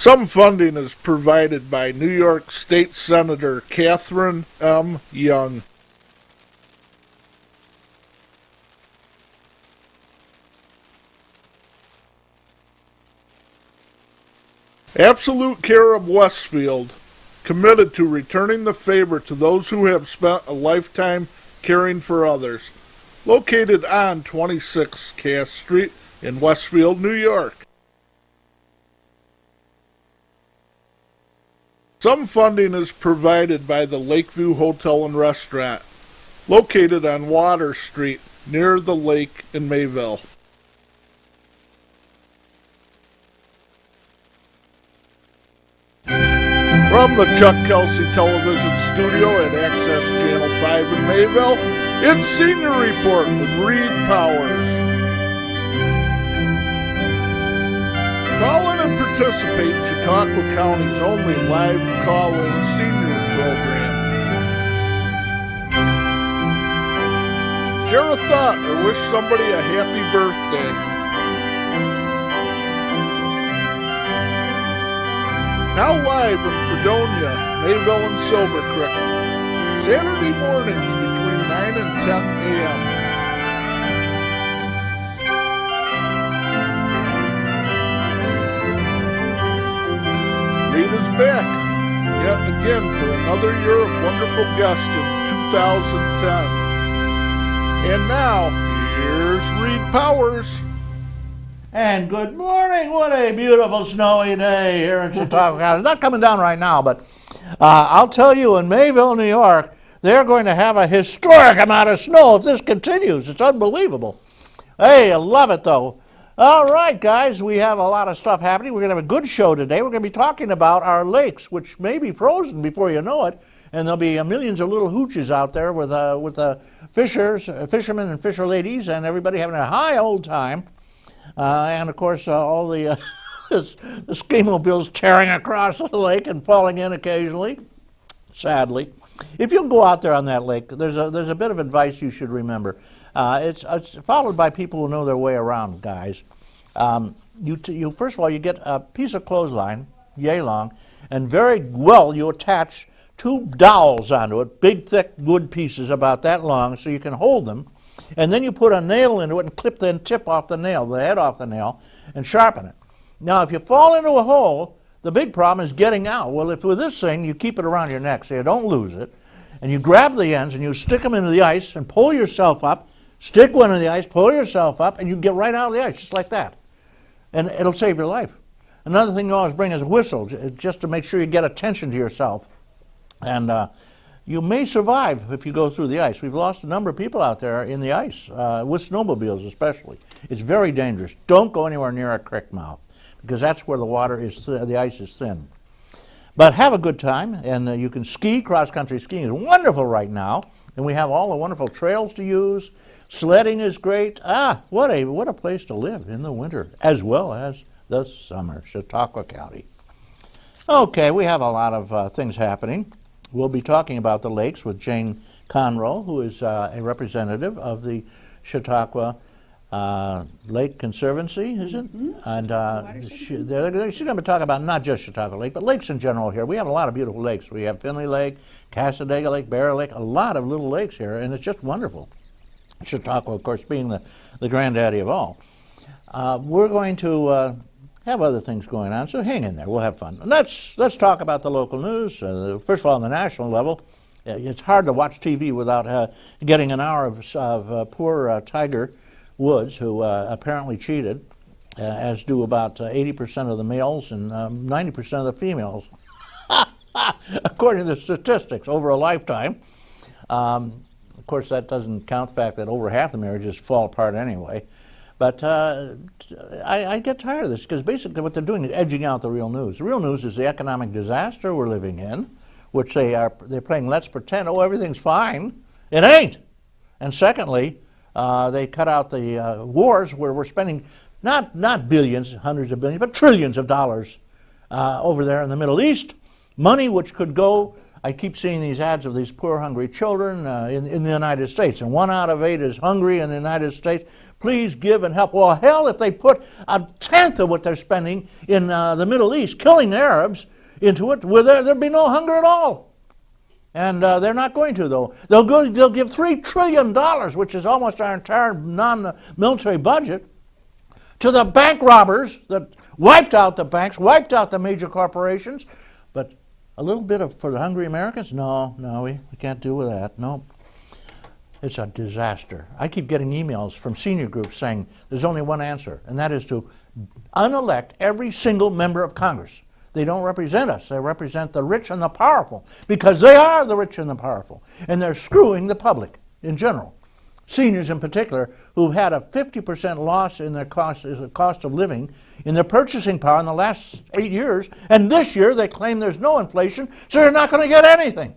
Some funding is provided by New York State Senator Catherine M. Young. Absolute Care of Westfield, committed to returning the favor to those who have spent a lifetime caring for others. Located on 26 Cass Street in Westfield, New York. Some funding is provided by the Lakeview Hotel and Restaurant, located on Water Street near the lake in Mayville. From the Chuck Kelsey Television Studio at Access Channel 5 in Mayville, it's Senior Report with Reed Powers. Call in and participate in Chautauqua County's only live call-in senior program. Share a thought or wish somebody a happy birthday. Now live in Fredonia, Mayville, and Silver Creek, Saturday mornings between 9 and 10 a.m. Reed is back, yet again for another year of wonderful guests in 2010. And now, here's Reed Powers. And good morning. What a beautiful snowy day here in Chautauqua County. Not coming down right now, but I'll tell you, in Mayville, New York, they're going to have a historic amount of snow if this continues. It's unbelievable. Hey, I love it, though. All right, guys, we have a lot of stuff happening. We're going to have a good show today. We're going to be talking about our lakes, which may be frozen before you know it, and there'll be millions of little hooches out there with fishermen and fisher ladies, and everybody having a high old time. And of course, all the ski mobiles tearing across the lake and falling in occasionally, sadly. If you go out there on that lake, there's a bit of advice you should remember. It's followed by people who know their way around, guys. You first of all, you get a piece of clothesline, yay long, and very well you attach two dowels onto it, big, thick wood pieces about that long, so you can hold them. And then you put a nail into it and clip the tip off the nail, the head off the nail, and sharpen it. Now, if you fall into a hole, the big problem is getting out. Well, if with this thing, you keep it around your neck so you don't lose it, and you grab the ends and you stick them into the ice and pull yourself up, stick one in the ice, pull yourself up, and you get right out of the ice, just like that. And it'll save your life. Another thing you always bring is a whistle, just to make sure you get attention to yourself. And you may survive if you go through the ice. We've lost a number of people out there in the ice, with snowmobiles especially. It's very dangerous. Don't go anywhere near a creek mouth, because that's where the ice is thin. But have a good time, and you can ski. Cross-country skiing is wonderful right now, and we have all the wonderful trails to use. Sledding is great. What a place to live in the winter, as well as the summer, Chautauqua County. Okay, we have a lot of things happening. We'll be talking about the lakes with Jane Conroe, who is a representative of the Chautauqua Lake Conservancy, is it? Mm-hmm. And she's going to be talking about not just Chautauqua Lake, but lakes in general here. We have a lot of beautiful lakes. We have Finley Lake, Casadega Lake, Bear Lake, a lot of little lakes here, and it's just wonderful. Chautauqua, of course, being the granddaddy of all. We're going to have other things going on, so hang in there. We'll have fun. Let's talk about the local news. First of all, on the national level, it's hard to watch TV without getting an hour of poor Tiger Woods, who apparently cheated, as do about 80% of the males and 90% of the females, according to the statistics, over a lifetime. Of course, that doesn't count the fact that over half the marriages fall apart anyway. But I get tired of this, because basically what they're doing is edging out the real news. The real news is the economic disaster we're living in, which they're playing let's pretend, everything's fine. It ain't. And secondly, they cut out the wars where we're spending not billions, hundreds of billions, but trillions of dollars over there in the Middle East. Money which could go, I keep seeing these ads of these poor hungry children in the United States, and 1 out of 8 is hungry in the United States. Please give and help. Well, hell, if they put a tenth of what they're spending in the Middle East, killing the Arabs, into it, there'd be no hunger at all. And they're not going to, though. They'll give $3 trillion, which is almost our entire non-military budget, to the bank robbers that wiped out the banks, wiped out the major corporations. But a little bit for the hungry Americans? No, we can't do with that. No. It's a disaster. I keep getting emails from senior groups saying there's only one answer, and that is to unelect every single member of Congress. They don't represent us. They represent the rich and the powerful, because they are the rich and the powerful, and they're screwing the public in general. Seniors in particular, who've had a 50% loss in their cost of living, in their purchasing power in the last 8 years, and this year they claim there's no inflation, so they're not going to get anything.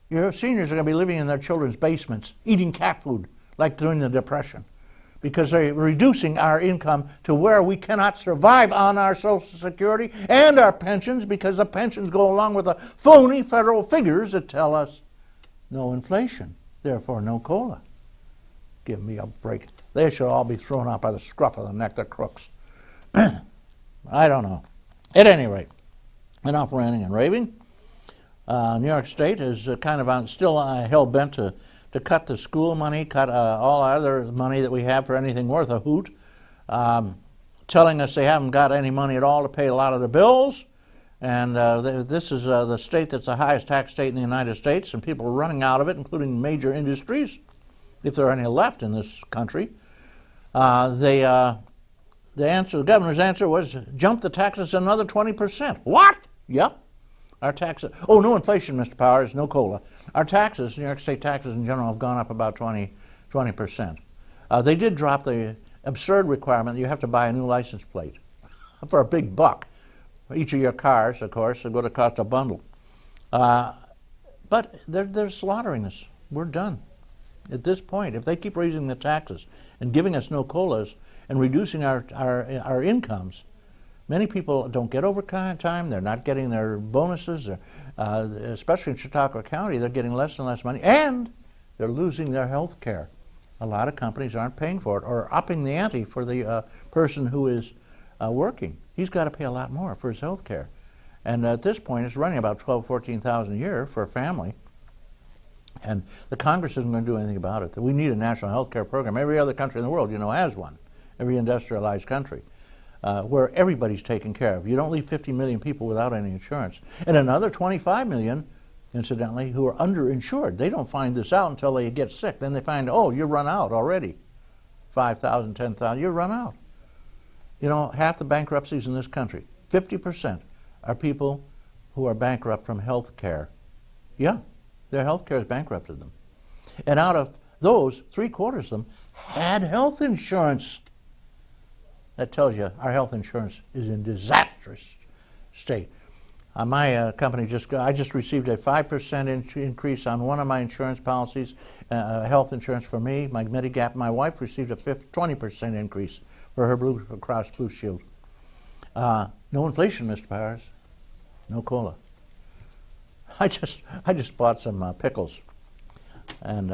Your seniors are going to be living in their children's basements, eating cat food like during the Depression, because they're reducing our income to where we cannot survive on our Social Security and our pensions, because the pensions go along with the phony federal figures that tell us no inflation, therefore no COLA. Give me a break. They should all be thrown out by the scruff of the neck, the crooks. I don't know. At any rate, enough ranting and raving. New York State is still hell-bent to cut the school money, cut all other money that we have for anything worth a hoot, telling us they haven't got any money at all to pay a lot of the bills. And this is the state that's the highest tax state in the United States, and people are running out of it, including major industries, if there are any left in this country. The governor's answer was jump the taxes another 20%. What? Yep. Our taxes, no inflation, Mr. Powers, no COLA. Our taxes, New York State taxes in general, have gone up about 20%. They did drop the absurd requirement that you have to buy a new license plate for a big buck. For each of your cars, of course, are going to cost a bundle. But they're slaughtering us. We're done. At this point, if they keep raising the taxes and giving us no COLAs and reducing our incomes, many people don't get overtime. They're not getting their bonuses. Especially in Chautauqua County, they're getting less and less money, and they're losing their health care. A lot of companies aren't paying for it or upping the ante for the person who is working. He's got to pay a lot more for his health care. And at this point, it's running about $12,000, $14,000 a year for a family. And the Congress isn't going to do anything about it. We need a national health care program. Every other country in the world, has one. Every industrialized country. Where everybody's taken care of. You don't leave 50 million people without any insurance. And another 25 million, incidentally, who are underinsured. They don't find this out until they get sick. Then they find, you're run out already. 5,000, 10,000, you're run out. Half the bankruptcies in this country, 50%, are people who are bankrupt from health care. Yeah, their health care has bankrupted them. And out of those, 3/4 of them had health insurance. That tells you our health insurance is in disastrous state. My company I just received a 5% increase on one of my insurance policies, health insurance for me, my Medigap. My wife received a 20% increase for her Blue Cross Blue Shield. No inflation, Mr. Powers. No COLA. I just bought some pickles, and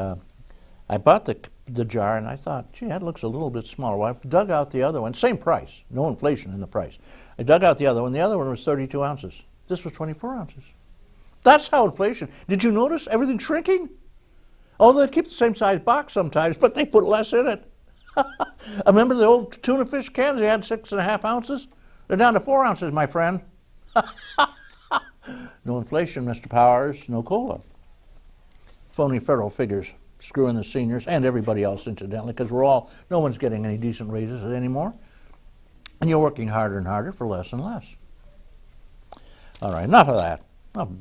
I bought the jar, and I thought, gee, that looks a little bit smaller. Well, I dug out the other one, same price, no inflation in the price. I dug out the other one. The other one was 32 ounces. This was 24 ounces. That's how inflation. Did you notice everything shrinking? They keep the same size box sometimes, but they put less in it. I remember the old tuna fish cans, they had 6.5 ounces. They're down to 4 ounces, my friend. No inflation, Mr. Powers, no COLA. Phony federal figures screwing the seniors and everybody else, incidentally, because no one's getting any decent raises anymore. And you're working harder and harder for less and less. All right, enough of that.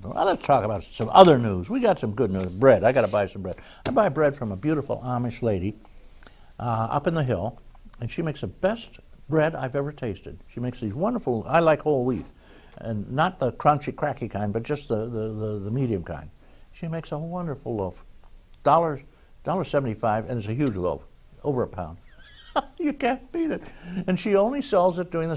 Let's talk about some other news. We got some good news. Bread. I got to buy some bread. I buy bread from a beautiful Amish lady up in the hill, and she makes the best bread I've ever tasted. She makes these wonderful, I like whole wheat, and not the crunchy, cracky kind, but just the medium kind. She makes a wonderful loaf. $1.75, and it's a huge loaf, over a pound. You can't beat it. And she only sells it during the